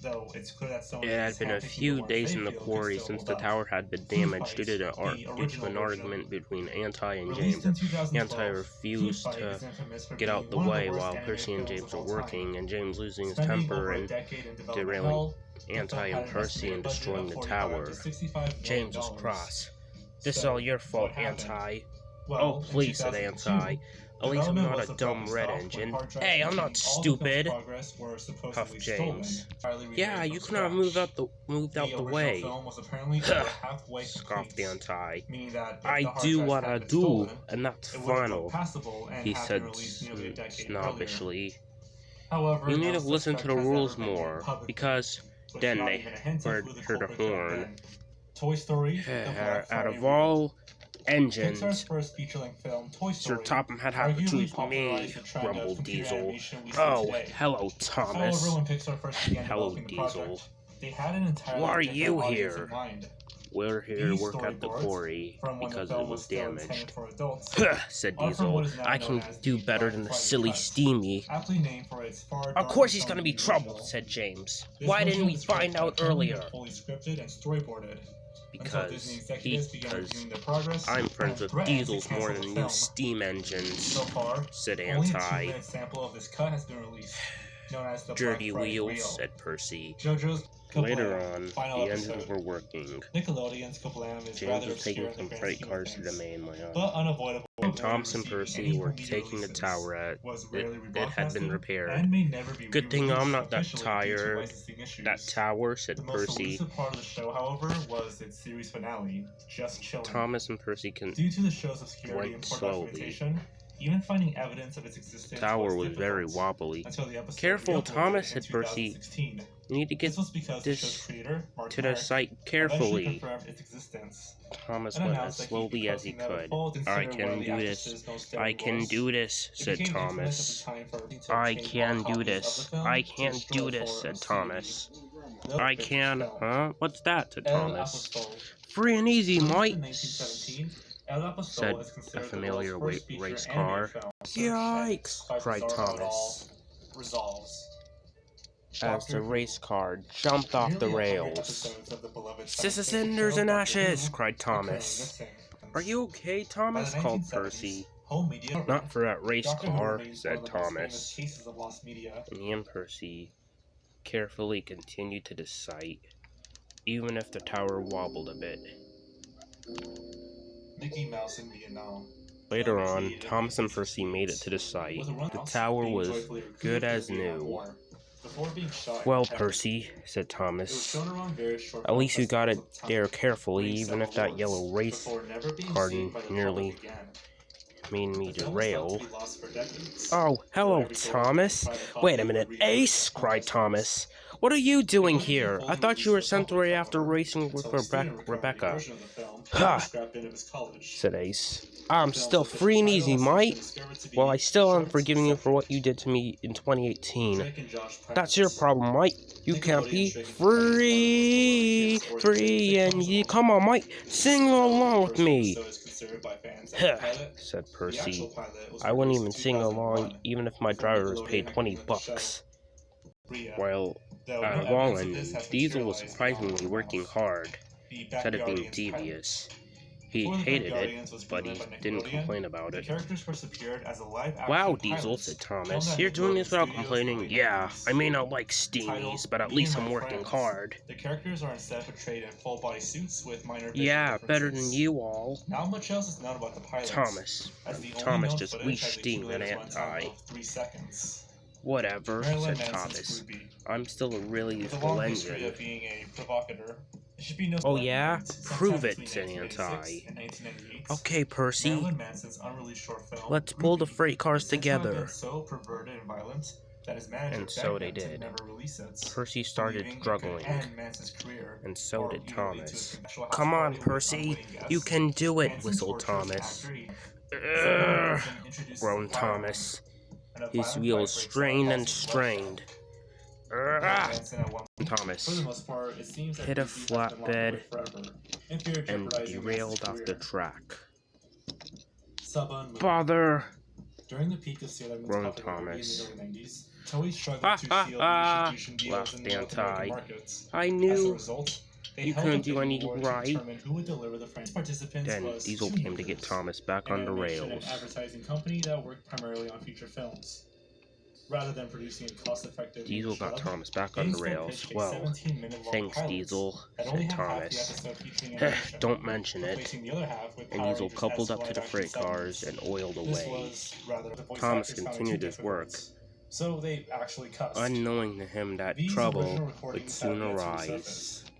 It had been a few days in the quarry since the tower had been damaged due to an argument between Anti and James. Anti refused to get out the way while Percy and James were working, and James losing his temper and derailing Anti and Percy and destroying the tower. James was cross. "This is all your fault, Anti." "Oh, please," said Anti. "At least I'm not a dumb red engine." "Hey, I'm not stupid," huffed James. "Yeah, you could not have moved out the way," scoffed Anti. "I do what I do, and that's final," he said snobbishly. "You need to listen to the rules more, because..." Then they heard a horn. "Out of all engines, Sir Topham had to choose me," grumbled Diesel. "Oh, hello, Thomas." "Hello, Diesel. Why are you here?" "We're here to work at the quarry, because it was damaged." "Huh," said Diesel. "I can do better than the silly Steamy." "Of course he's gonna be trouble," said James. "Why didn't we find out earlier?" Because I'm friends with diesels more than new steam engines," said Anti. "Dirty wheels," said Percy. Later on, the engines were working. James was taking some freight cars to the mainland, and Thomas and Percy were taking the tower that had been repaired. "Good thing I'm not that tired." "That tower," said Percy. Thomas and Percy went slowly. The tower was very wobbly. "Careful, Thomas," said Percy. "You need to get this to the site carefully." Thomas went as slowly as he could. I can do this," said Thomas. "I can do this, said Thomas. "I can, huh? What's that?" said Thomas. "Free and easy, mate," said a familiar race car. "Yikes!" cried Thomas, as the race car jumped off the rails. "Cinders and ashes!" cried Thomas. "Are you okay, Thomas?" called Percy. "Not for that race car," said Thomas. And he and Percy carefully continued to the site, even if the tower wobbled a bit. Later on, Thomas and Percy made it to the site. The tower was good as new. "Well, Percy," said Thomas, "at least you got it there carefully, even if that yellow race car nearly made me derail." "Oh, hello, Thomas. Wait a minute, Ace!" cried Thomas. "What are you doing here? I thought you were sent away after racing with Rebecca." "Ha!" said Ace. "I'm still free and easy, mate. Well, I still am forgiving you for what you did to me in 2018. That's your problem, mate. You can't be free and easy. Come on, mate. Sing along with me." "Huh," said Percy. "I wouldn't even sing along even if my driver was paid $20. Well, out of all engines, Diesel was surprisingly working hard, instead of being devious. He hated it, but he didn't complain about it. "Wow, Diesel," said Thomas. "You're doing this without complaining." "Yeah, I may not like steamies, but at least I'm working hard." "Yeah, better than you all." Thomas just leashed steam at Anti. "Whatever," said Thomas. "I'm still a really useful engine." "Oh yeah? Prove it," said Anti. "Okay, Percy. Let's pull the freight cars together." And so they did. Percy started struggling, and so did Thomas. "Come on, Percy, you can do it," whistled Thomas. "Ugh," groaned Thomas. His wheels strained and strained. Thomas hit a flatbed and derailed off the track. "Bother," During the peak of Sailor Moon's groaned popularity Thomas. in the early 90s, Toei struggled Ha to ha seal ha! distribution deals Laughed in the North American Dantai. markets. I As a knew result, they you held couldn't a do bidding any war to right. determine who would deliver the franchise. Participants Then was Diesel Toon came to get Makers, Thomas back an on the animation and rails. advertising company that worked primarily on feature films. Rather than producing a cost-effective Diesel got show, Thomas back they on the instead rails. pitched a Well, 17-minute-long thanks, pilot Diesel, that only said had half the Thomas. episode featuring animation, Don't mention it. replacing the other half with And Power Diesel Rangers coupled as up to the live-action freight cars segments. and oiled This away. was rather the voice Thomas actors found it continued too his work, difficult, so they actually cussed. unknowing to him that These trouble original would recordings soon have yet to arise. resurface.